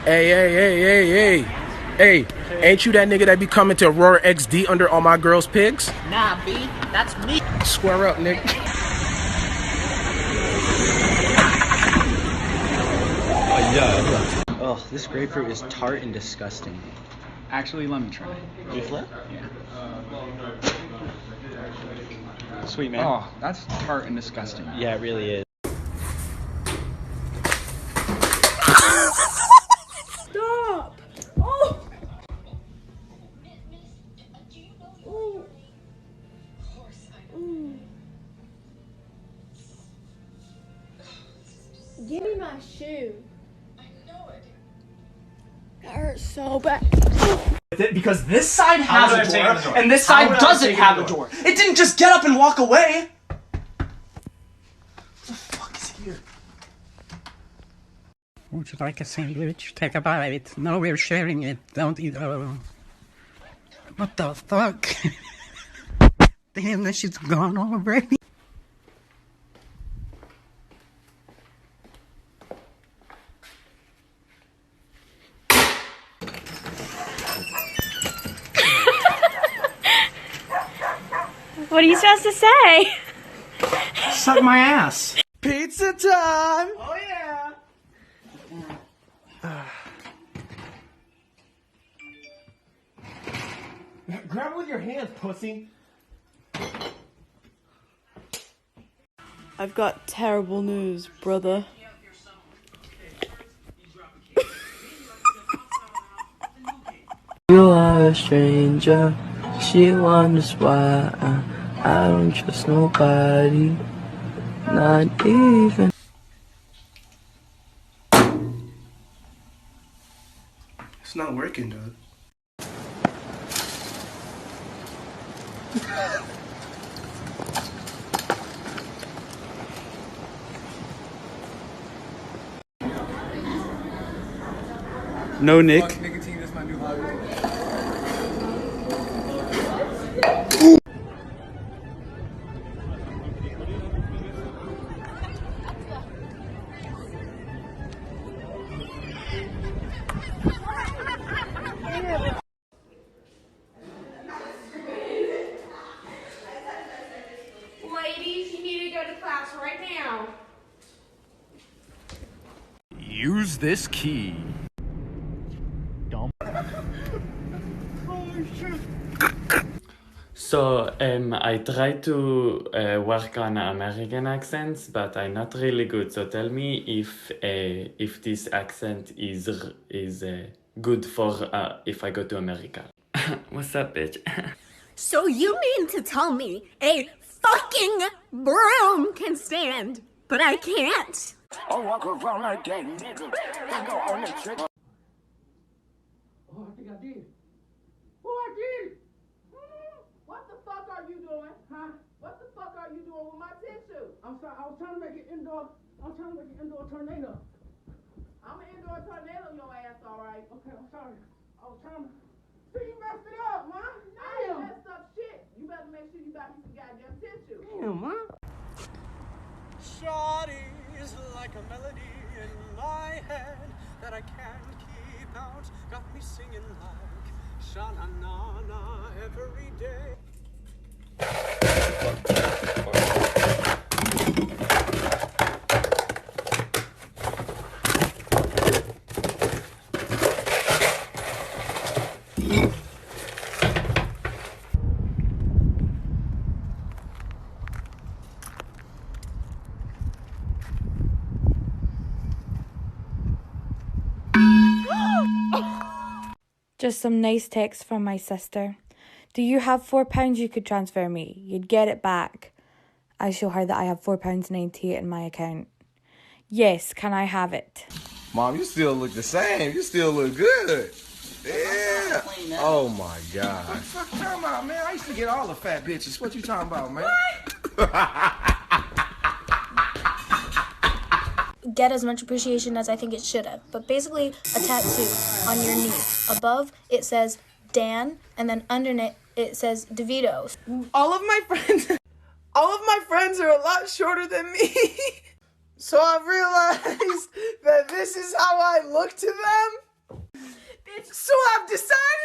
Hey. Hey, ain't you that nigga that be coming to Aurora XD under all my girls' pigs? Nah, B, that's me. Square up, nigga. Oh, this grapefruit is tart and disgusting. Actually, let me try. You flip? Yeah. Sweet, man. Oh, that's tart and disgusting. Yeah, it really is. Stop! Oh! Ooh. Ooh. Give me my shoe. I know it. That hurts so bad. Because this side has a door, and this side doesn't have a door. It didn't just get up and walk away. What the fuck is here? Would you like a sandwich? Take a bite. No, we're sharing it. Don't eat alone. What the fuck? Damn, that shit's gone already. What are you supposed to say? Suck my ass. Pizza time! Oh yeah. Grab it with your hands, pussy. I've got terrible news, brother. You are a stranger. She wonders why I don't trust nobody, not even. It's not working, dude. No, Nick. Nicotine is my new hobby. Ladies, you need to go to class right now. Use this key. So I try to work on American accents, but I'm not really good. So tell me if this accent is good for if I go to America. What's up, bitch? So you mean to tell me a fucking broom can stand, but I can't? I walk around like that nigga. Go on the trick. Oh, I think I did. Oh, I did. What the fuck are you doing? Huh? What the fuck are you doing with my tissue? I'm sorry. I was trying to make an indoor. I was trying to make an indoor tornado. I'm an indoor tornado, your ass, all right? Okay, I'm sorry. I was trying to. See, you messed it up, man. I ain't messed up shit. You better make sure you got me some goddamn tissue. Damn, man. Shawty's like a melody in my head that I can't keep out. Got me singing like sha-na-na-na every day. Just some nice text from my sister. Do you have £4 you could transfer me? You'd get it back. I show her that I have £4.98 in my account. Yes, can I have it? Mom, you still look the same. You still look good. Yeah. Oh my God. What the fuck you talking about, man? I used to get all the fat bitches. What you talking about, man? Get as much appreciation as I think it should have. But basically, a tattoo on your knee. Above, it says Dan, and then underneath, it says DeVito. All of my friends are a lot shorter than me. So I've realized that this is how I look to them. So I've decided